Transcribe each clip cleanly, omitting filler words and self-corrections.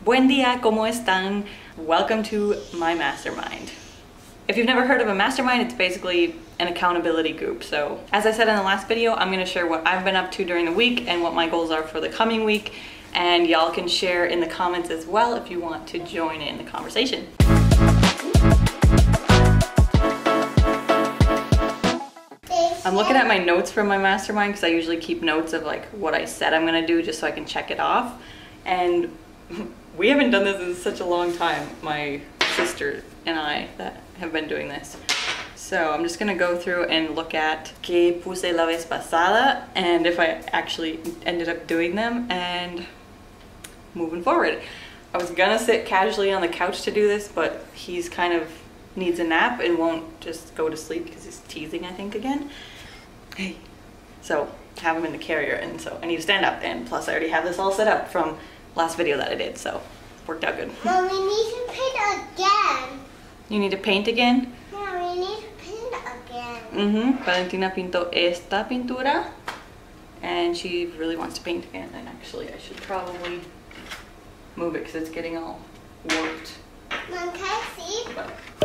Buen dia, ¿cómo están? Welcome to my mastermind. If you've never heard of a mastermind, it's basically an accountability group. So as I said in the last video, I'm gonna share what I've been up to during the week and what my goals are for the coming week. And y'all can share in the comments as well if you want to join in the conversation. I'm looking at my notes from my mastermind because I usually keep notes of like what I said I'm gonna do just so I can check it off. And we haven't done this in such a long time, my sister and I that have been doing this. So I'm just gonna go through and look at que puse la vez pasada and if I actually ended up doing them and moving forward. I was gonna sit casually on the couch to do this, but he's kind of needs a nap and won't just go to sleep because he's teasing, I think, again. Hey. So have him in the carrier, and so I need to stand up, and plus I already have this all set up from last video that I did, so worked out good. Mom, we need to paint again. You need to paint again? Yeah, we need to paint again. Valentina pintó esta pintura, and she really wants to paint again, and actually I should probably move it because it's getting all warped. Mom, can I see?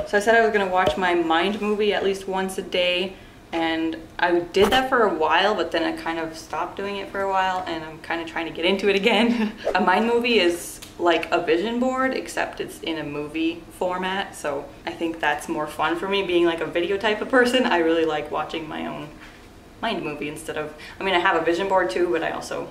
So I said I was gonna watch my Mind movie at least once a day, and I did that for a while, but then I kind of stopped doing it for a while, and I'm kind of trying to get into it again. A Mind movie is like a vision board, except it's in a movie format, so I think that's more fun for me, being like a video type of person. I really like watching my own Mind movie instead of, I mean, I have a vision board too, but I also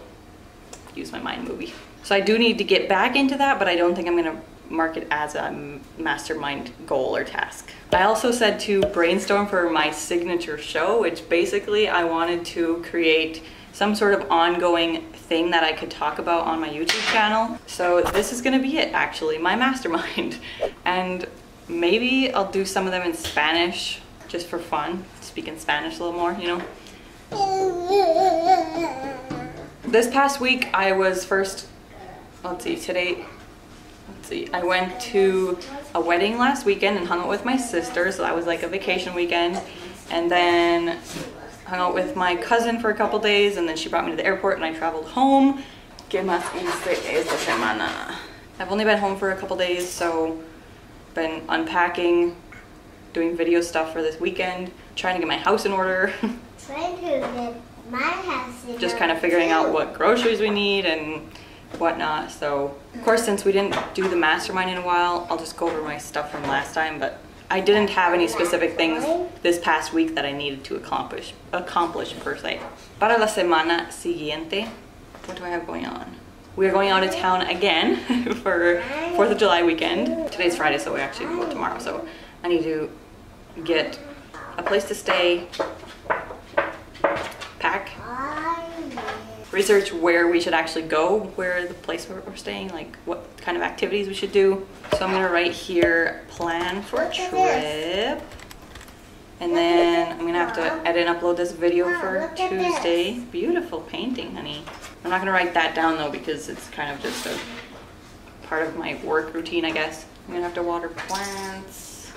use my Mind movie. So I do need to get back into that, but I don't think I'm gonna mark it as a mastermind goal or task. I also said to brainstorm for my signature show, which basically I wanted to create some sort of ongoing thing that I could talk about on my YouTube channel. So this is gonna be it, actually, my mastermind. And maybe I'll do some of them in Spanish just for fun, speak in Spanish a little more, you know? This past week I was first, let's see, I went to a wedding last weekend and hung out with my sister, so that was like a vacation weekend. And then hung out with my cousin for a couple days, and then she brought me to the airport and I traveled home. ¿Qué más hice esta semana? I've only been home for a couple days, so been unpacking, doing video stuff for this weekend, trying to get my house in order. Trying to get my house in order. Just kind of figuring out what groceries we need and whatnot. So of course, since we didn't do the mastermind in a while, I'll just go over my stuff from last time, but I didn't have any specific things this past week that I needed to accomplish per se. Para la semana siguiente, what do I have going on? We are going out of town again for 4th of July weekend. Today's Friday, so we actually go tomorrow, so I need to get a place to stay, pack, research where we should actually go, where the place where we're staying, like what kind of activities we should do. So I'm gonna write here, plan for a trip. And then I'm gonna have to edit and upload this video for Tuesday. Beautiful painting, honey. I'm not gonna write that down though because it's kind of just a part of my work routine, I guess. I'm gonna have to water plants.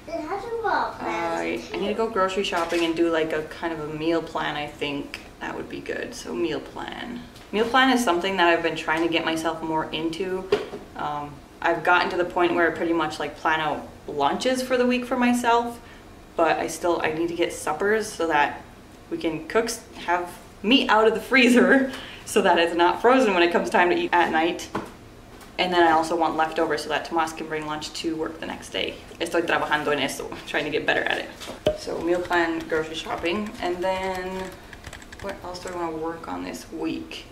I need to go grocery shopping and do like a kind of a meal plan, I think. That would be good. So meal plan. Meal plan is something that I've been trying to get myself more into. I've gotten to the point where I pretty much like plan out lunches for the week for myself, but I need to get suppers so that we can cook, have meat out of the freezer so that it's not frozen when it comes time to eat at night. And then I also want leftovers so that Tomas can bring lunch to work the next day. Estoy trabajando en eso, trying to get better at it. So meal plan, grocery shopping, and then what else do I want to work on this week?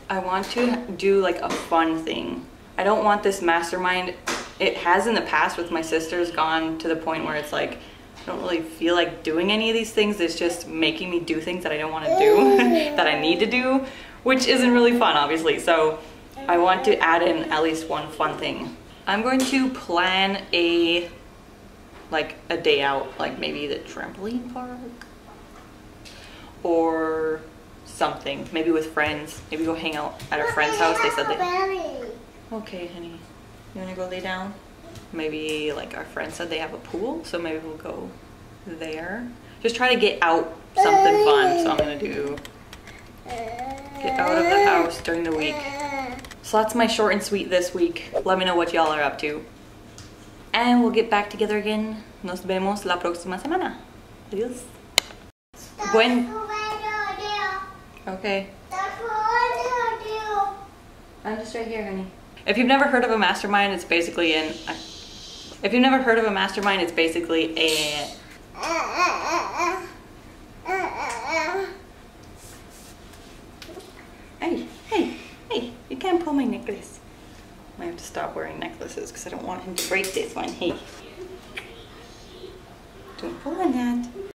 I want to do like a fun thing. I don't want this mastermind. It has in the past with my sisters gone to the point where it's like, I don't really feel like doing any of these things. It's just making me do things that I don't want to do, that I need to do, which isn't really fun, obviously. So I want to add in at least one fun thing. I'm going to plan a day out, like maybe the trampoline park or something, maybe with friends, maybe go hang out at our friend's house. They said they, okay honey, you want to go lay down? Maybe like our friend said they have a pool, so maybe we'll go there. Just try to get out something fun. So I'm gonna do get out of the house during the week. So that's my short and sweet this week. Let me know what y'all are up to. And we'll get back together again. Nos vemos la próxima semana. Adios. Okay. I'm just right here, honey. If you've never heard of a mastermind, it's basically a... Hey, you can't pull my necklace. I have to stop wearing necklaces because I don't want him to break this one. Hey. Don't pull on that.